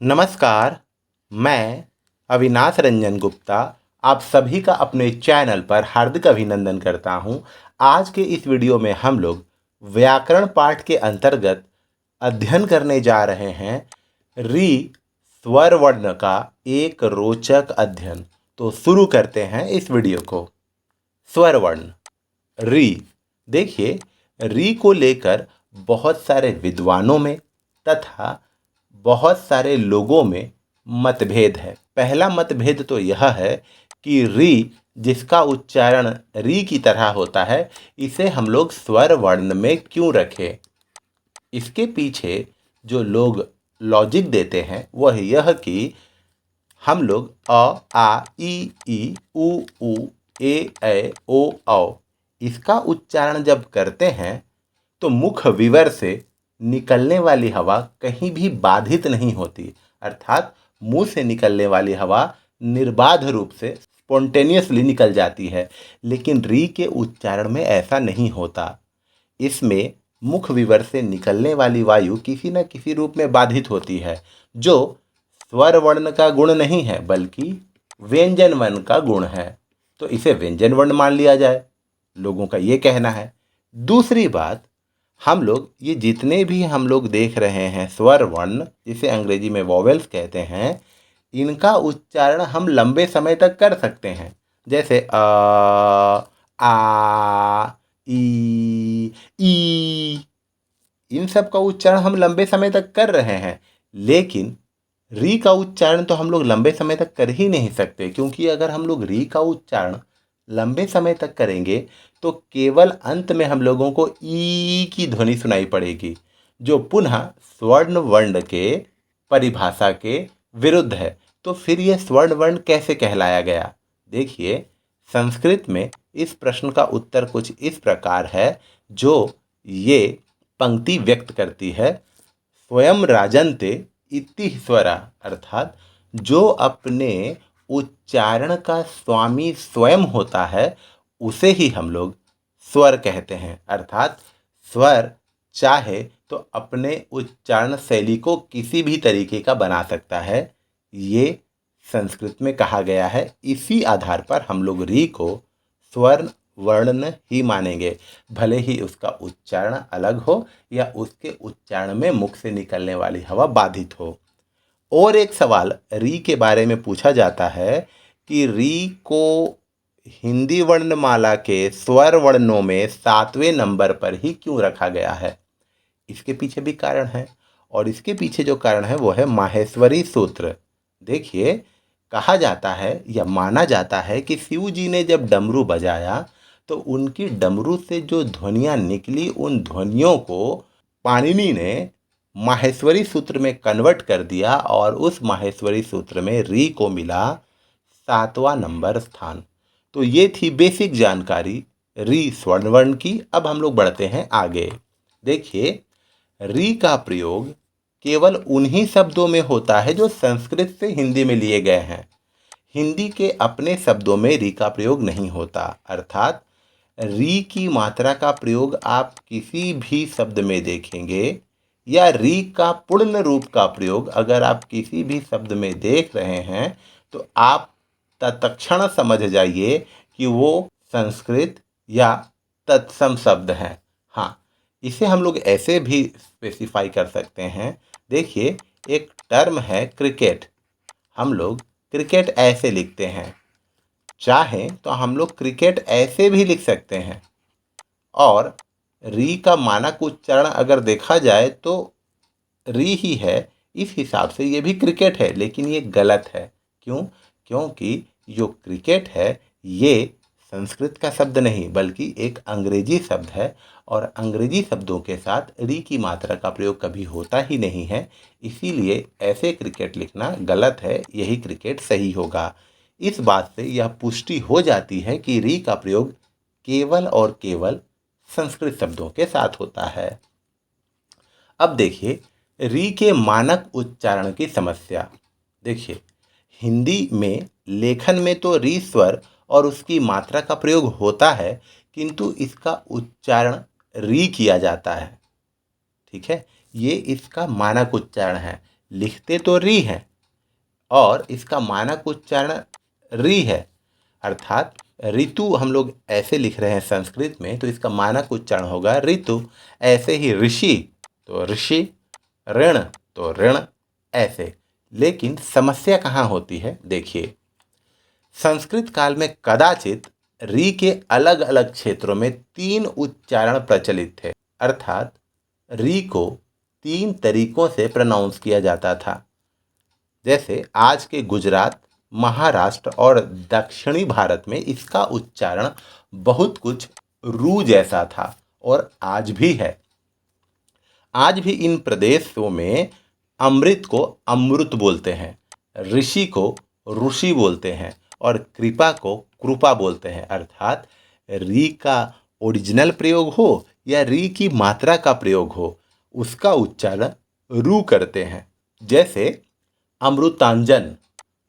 नमस्कार, मैं अविनाश रंजन गुप्ता आप सभी का अपने चैनल पर हार्दिक अभिनंदन करता हूं। आज के इस वीडियो में हम लोग व्याकरण पाठ के अंतर्गत अध्ययन करने जा रहे हैं री स्वर वर्ण का एक रोचक अध्ययन। तो शुरू करते हैं इस वीडियो को। स्वर वर्ण री। देखिए, री को लेकर बहुत सारे विद्वानों में तथा बहुत सारे लोगों में मतभेद है। पहला मतभेद तो यह है कि री जिसका उच्चारण री की तरह होता है, इसे हम लोग स्वर वर्ण में क्यों रखें। इसके पीछे जो लोग लॉजिक देते हैं वह यह कि हम लोग अ, आ, ई, उ, ए, ओ, औ इसका उच्चारण जब करते हैं तो मुख विवर से निकलने वाली हवा कहीं भी बाधित नहीं होती, अर्थात मुंह से निकलने वाली हवा निर्बाध रूप से स्पॉन्टेनियसली निकल जाती है। लेकिन री के उच्चारण में ऐसा नहीं होता। इसमें मुख विवर से निकलने वाली वायु किसी न किसी रूप में बाधित होती है, जो स्वर वर्ण का गुण नहीं है बल्कि व्यंजन वर्ण का गुण है। तो इसे व्यंजन वर्ण मान लिया जाए, लोगों का ये कहना है। दूसरी बात, हम लोग ये जितने भी हम लोग देख रहे हैं स्वर वर्ण, जिसे अंग्रेजी में वॉवेल्स कहते हैं, इनका उच्चारण हम लंबे समय तक कर सकते हैं। जैसे आ, ई इन सब का उच्चारण हम लंबे समय तक कर रहे हैं। लेकिन री का उच्चारण तो हम लोग लंबे समय तक कर ही नहीं सकते, क्योंकि अगर हम लोग री का उच्चारण लंबे समय तक करेंगे तो केवल अंत में हम लोगों को ई की ध्वनि सुनाई पड़ेगी, जो पुनः स्वर्ण वर्ण के परिभाषा के विरुद्ध है। तो फिर यह स्वर्ण वर्ण कैसे कहलाया गया? देखिए, संस्कृत में इस प्रश्न का उत्तर कुछ इस प्रकार है, जो ये पंक्ति व्यक्त करती है। स्वयं राजन्ते इति स्वरा, अर्थात जो अपने उच्चारण का स्वामी स्वयं होता है उसे ही हम लोग स्वर कहते हैं। अर्थात स्वर चाहे तो अपने उच्चारण शैली को किसी भी तरीके का बना सकता है, ये संस्कृत में कहा गया है। इसी आधार पर हम लोग री को स्वर्ण वर्ण ही मानेंगे, भले ही उसका उच्चारण अलग हो या उसके उच्चारण में मुख से निकलने वाली हवा बाधित हो। और एक सवाल री के बारे में पूछा जाता है कि री को हिंदी वर्णमाला के स्वर वर्णों में 7वें नंबर पर ही क्यों रखा गया है? इसके पीछे भी कारण है, और इसके पीछे जो कारण है वो है माहेश्वरी सूत्र। देखिए, कहा जाता है या माना जाता है कि शिव जी ने जब डमरू बजाया तो उनकी डमरू से जो ध्वनियाँ निकली, उन ध्वनियों को पाणिनि ने माहेश्वरी सूत्र में कन्वर्ट कर दिया, और उस माहेश्वरी सूत्र में री को मिला 7वां नंबर स्थान। तो ये थी बेसिक जानकारी री स्वर्ण वर्ण की। अब हम लोग बढ़ते हैं आगे। देखिए, री का प्रयोग केवल उन्हीं शब्दों में होता है जो संस्कृत से हिंदी में लिए गए हैं। हिंदी के अपने शब्दों में री का प्रयोग नहीं होता, अर्थात री की मात्रा का प्रयोग आप किसी भी शब्द में देखेंगे, या री का पूर्ण रूप का प्रयोग अगर आप किसी भी शब्द में देख रहे हैं तो आप तत्क्षण समझ जाइए कि वो संस्कृत या तत्सम शब्द हैं। हाँ, इसे हम लोग ऐसे भी स्पेसिफाई कर सकते हैं। देखिए, एक टर्म है क्रिकेट। हम लोग क्रिकेट ऐसे लिखते हैं, चाहें तो हम लोग क्रिकेट ऐसे भी लिख सकते हैं। और री का मानक उच्चारण अगर देखा जाए तो री ही है, इस हिसाब से ये भी क्रिकेट है, लेकिन ये गलत है। क्यों? क्योंकि जो क्रिकेट है ये संस्कृत का शब्द नहीं बल्कि एक अंग्रेजी शब्द है, और अंग्रेजी शब्दों के साथ री की मात्रा का प्रयोग कभी होता ही नहीं है। इसीलिए ऐसे क्रिकेट लिखना गलत है, यही क्रिकेट सही होगा। इस बात से यह पुष्टि हो जाती है कि री का प्रयोग केवल और केवल संस्कृत शब्दों के साथ होता है। अब देखिए, री के मानक उच्चारण की समस्या। देखिए, हिंदी में लेखन में तो री स्वर और उसकी मात्रा का प्रयोग होता है, किंतु इसका उच्चारण री किया जाता है। ठीक है, ये इसका मानक उच्चारण है। लिखते तो री हैं और इसका मानक उच्चारण री है। अर्थात ऋतु हम लोग ऐसे लिख रहे हैं संस्कृत में, तो इसका मानक उच्चारण होगा ऋतु। ऐसे ही ऋषि तो ऋषि, ऋण तो ऋण, ऐसे। लेकिन समस्या कहाँ होती है, देखिए संस्कृत काल में कदाचित री के अलग अलग क्षेत्रों में 3 उच्चारण प्रचलित थे। अर्थात री को 3 तरीकों से प्रोनाउंस किया जाता था। जैसे आज के गुजरात, महाराष्ट्र और दक्षिणी भारत में इसका उच्चारण बहुत कुछ रू जैसा था और आज भी है। आज भी इन प्रदेशों में अमृत को अमृत बोलते हैं, ऋषि को ऋषि बोलते हैं और कृपा को कृपा बोलते हैं। अर्थात री का ओरिजिनल प्रयोग हो या री की मात्रा का प्रयोग हो, उसका उच्चारण रू करते हैं। जैसे अमृतांजन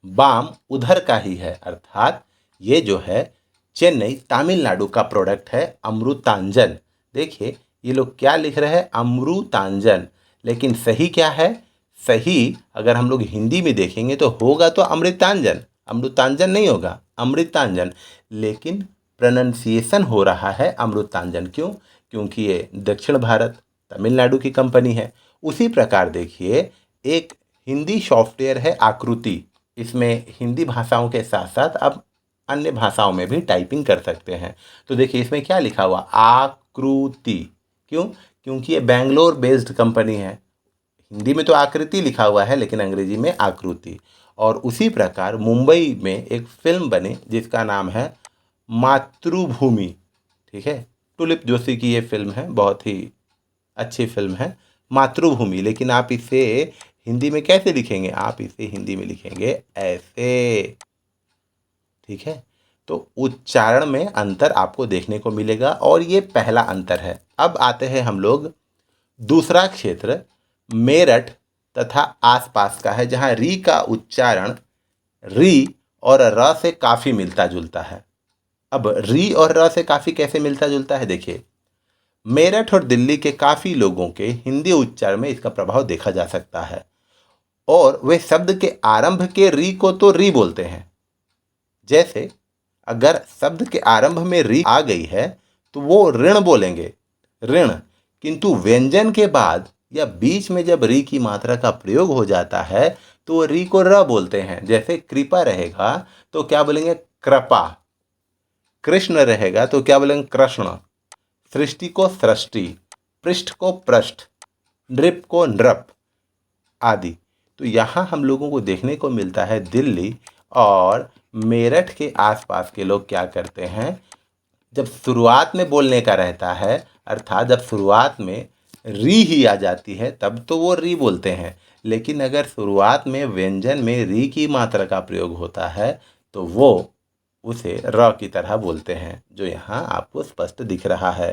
बाम उधर का ही है। अर्थात ये जो है चेन्नई तमिलनाडु का प्रोडक्ट है अमृतांजन। देखिए ये लोग क्या लिख रहे हैं, अमृतांजन, लेकिन सही क्या है, सही अगर हम लोग हिंदी में देखेंगे तो होगा तो अमृतांजन, अमृतांजन नहीं होगा, अमृतांजन। लेकिन प्रोनाउंसिएशन हो रहा है अमृतांजन। क्यों? क्योंकि ये दक्षिण भारत तमिलनाडु की कंपनी है। उसी प्रकार देखिए एक हिंदी सॉफ्टवेयर है आकृति। इसमें हिंदी भाषाओं के साथ साथ आप अन्य भाषाओं में भी टाइपिंग कर सकते हैं। तो देखिए इसमें क्या लिखा हुआ, आकृति। क्यों? क्योंकि ये बेंगलोर बेस्ड कंपनी है। हिंदी में तो आकृति लिखा हुआ है लेकिन अंग्रेजी में आकृति। और उसी प्रकार मुंबई में एक फिल्म बनी जिसका नाम है मातृभूमि। ठीक है, टुलिप जोशी की ये फिल्म है, बहुत ही अच्छी फिल्म है मातृभूमि। लेकिन आप इसे हिंदी में कैसे लिखेंगे, आप इसे हिंदी में लिखेंगे ऐसे। ठीक है, तो उच्चारण में अंतर आपको देखने को मिलेगा और ये पहला अंतर है। अब आते हैं हम लोग दूसरा क्षेत्र मेरठ तथा आसपास का है, जहाँ री का उच्चारण री और र से काफ़ी मिलता जुलता है। अब री और र से काफ़ी कैसे मिलता जुलता है, देखिए मेरठ और दिल्ली के काफ़ी लोगों के हिंदी उच्चारण में इसका प्रभाव देखा जा सकता है और वे शब्द के आरंभ के री को तो री बोलते हैं। जैसे अगर शब्द के आरंभ में री आ गई है तो वो ऋण बोलेंगे, ऋण। किंतु व्यंजन के बाद या बीच में जब री की मात्रा का प्रयोग हो जाता है तो वो री को र बोलते हैं। जैसे कृपा रहेगा तो क्या बोलेंगे, कृपा। कृष्ण रहेगा तो क्या बोलेंगे, कृष्ण। सृष्टि को सृष्टि, पृष्ठ को पृष्ठ, नृप को नृप आदि। तो यहाँ हम लोगों को देखने को मिलता है दिल्ली और मेरठ के आसपास के लोग क्या करते हैं, जब शुरुआत में बोलने का रहता है, अर्थात जब शुरुआत में री ही आ जाती है तब तो वो री बोलते हैं। लेकिन अगर शुरुआत में व्यंजन में री की मात्रा का प्रयोग होता है तो वो उसे र की तरह बोलते हैं, जो यहाँ आपको स्पष्ट दिख रहा है।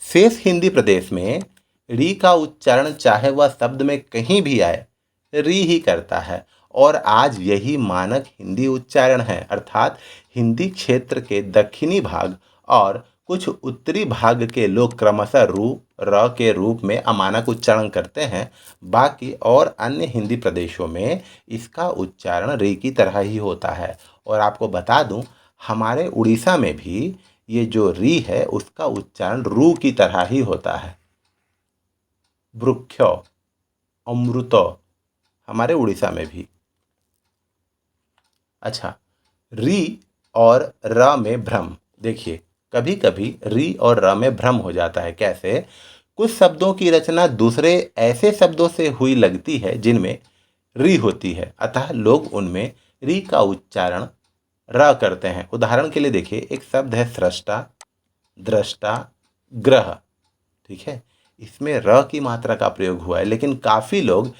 शेष हिंदी प्रदेश में री का उच्चारण चाहे वह शब्द में कहीं भी आए री ही करता है और आज यही मानक हिंदी उच्चारण है। अर्थात हिंदी क्षेत्र के दक्षिणी भाग और कुछ उत्तरी भाग के लोग क्रमशः रू र के रूप में अमानक उच्चारण करते हैं। बाकी और अन्य हिंदी प्रदेशों में इसका उच्चारण री की तरह ही होता है। और आपको बता दूं, हमारे उड़ीसा में भी ये जो री है उसका उच्चारण रू की तरह ही होता है। वृक्ष, अमृत, हमारे उड़ीसा में भी। अच्छा, री और र में भ्रम। देखिए कभी कभी री और र में भ्रम हो जाता है। कैसे? कुछ शब्दों की रचना दूसरे ऐसे शब्दों से हुई लगती है जिनमें री होती है, अतः लोग उनमें री का उच्चारण र करते हैं। उदाहरण के लिए देखिए एक शब्द है सृष्टा, दृष्टा, ग्रह। ठीक है, इसमें र की मात्रा का प्रयोग हुआ है, लेकिन काफ़ी लोग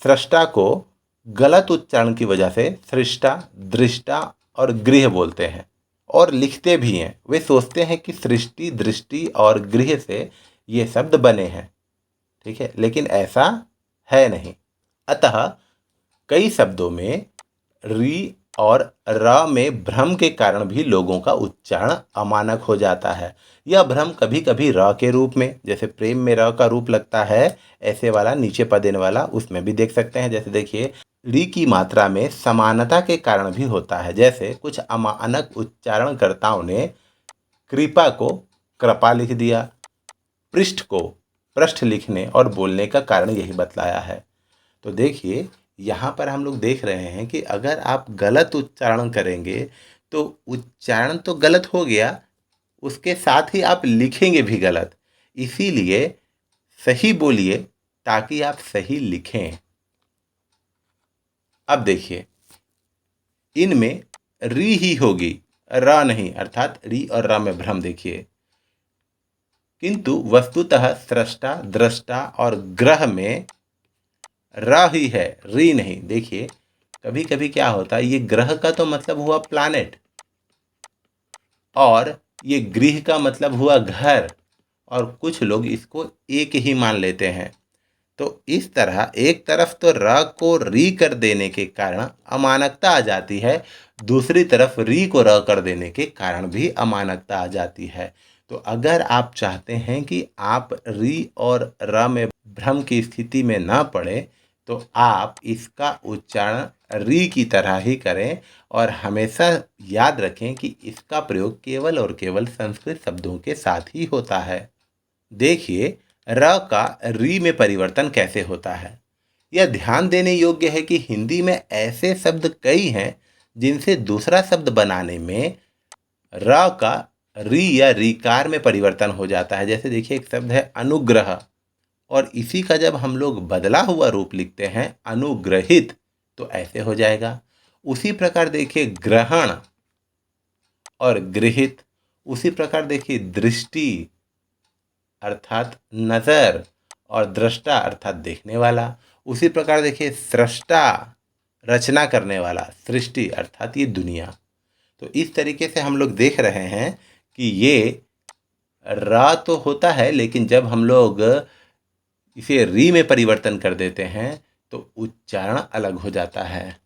सृष्टा को गलत उच्चारण की वजह से सृष्टा, दृष्टा और गृह बोलते हैं और लिखते भी हैं। वे सोचते हैं कि सृष्टि, दृष्टि और गृह से ये शब्द बने हैं। ठीक है, लेकिन ऐसा है नहीं। अतः कई शब्दों में री और र में भ्रम के कारण भी लोगों का उच्चारण अमानक हो जाता है। यह भ्रम कभी कभी र के रूप में, जैसे प्रेम में र का रूप लगता है, ऐसे वाला नीचे पदेन वाला, उसमें भी देख सकते हैं। जैसे देखिए, री की मात्रा में समानता के कारण भी होता है। जैसे कुछ अमानक उच्चारणकर्ताओं ने कृपा को कृपा लिख दिया। पृष्ठ को पृष्ठ लिखने और बोलने का कारण यही बतलाया है। तो देखिए, यहाँ पर हम लोग देख रहे हैं कि अगर आप गलत उच्चारण करेंगे तो उच्चारण तो गलत हो गया, उसके साथ ही आप लिखेंगे भी गलत। इसीलिए सही बोलिए ताकि आप सही लिखें। अब देखिए, इनमें री ही होगी, र नहीं, अर्थात री और र में भ्रम देखिए। किंतु वस्तुतः सृष्टा, दृष्टा और ग्रह में र ही है, री नहीं। देखिए, कभी कभी क्या होता है, ये ग्रह का तो मतलब हुआ प्लैनेट, और ये गृह का मतलब हुआ घर, और कुछ लोग इसको एक ही मान लेते हैं। तो इस तरह एक तरफ तो र को री कर देने के कारण अमानकता आ जाती है, दूसरी तरफ री को र कर देने के कारण भी अमानकता आ जाती है। तो अगर आप चाहते हैं कि आप री और र में भ्रम की स्थिति में ना पड़े, तो आप इसका उच्चारण री की तरह ही करें, और हमेशा याद रखें कि इसका प्रयोग केवल और केवल संस्कृत शब्दों के साथ ही होता है। देखिए, र का री में परिवर्तन कैसे होता है। यह ध्यान देने योग्य है कि हिंदी में ऐसे शब्द कई हैं जिनसे दूसरा शब्द बनाने में र का री या रीकार में परिवर्तन हो जाता है। जैसे देखिए, एक शब्द है अनुग्रह, और इसी का जब हम लोग बदला हुआ रूप लिखते हैं अनुग्रहित, तो ऐसे हो जाएगा। उसी प्रकार देखिए, ग्रहण और गृहित। उसी प्रकार देखिए, दृष्टि अर्थात नज़र, और दृष्टा अर्थात देखने वाला। उसी प्रकार देखिए, सृष्टा रचना करने वाला, सृष्टि अर्थात ये दुनिया। तो इस तरीके से हम लोग देख रहे हैं कि ये रा तो होता है, लेकिन जब हम लोग इसे री में परिवर्तन कर देते हैं तो उच्चारण अलग हो जाता है।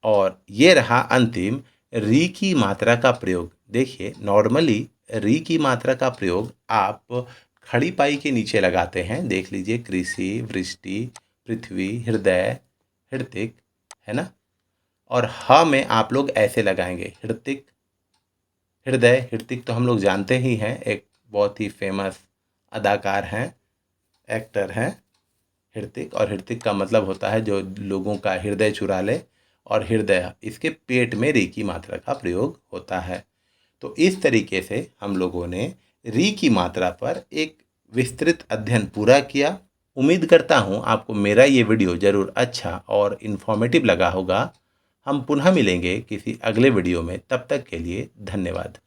और ये रहा अंतिम, री की मात्रा का प्रयोग। देखिए, नॉर्मली री की मात्रा का प्रयोग आप खड़ी पाई के नीचे लगाते हैं। देख लीजिए, कृषि, वृष्टि, पृथ्वी, हृदय, हृतिक, है ना। और ह में आप लोग ऐसे लगाएंगे, हृतिक, हृदय। हृतिक तो हम लोग जानते ही हैं, एक बहुत ही फेमस अदाकार हैं, एक्टर हैं हृतिक। और हृतिक का मतलब होता है जो लोगों का हृदय चुरा ले, और हृदय इसके पेट में री की मात्रा का प्रयोग होता है। तो इस तरीके से हम लोगों ने री की मात्रा पर एक विस्तृत अध्ययन पूरा किया। उम्मीद करता हूँ आपको मेरा ये वीडियो ज़रूर अच्छा और इन्फॉर्मेटिव लगा होगा। हम पुनः मिलेंगे किसी अगले वीडियो में, तब तक के लिए धन्यवाद।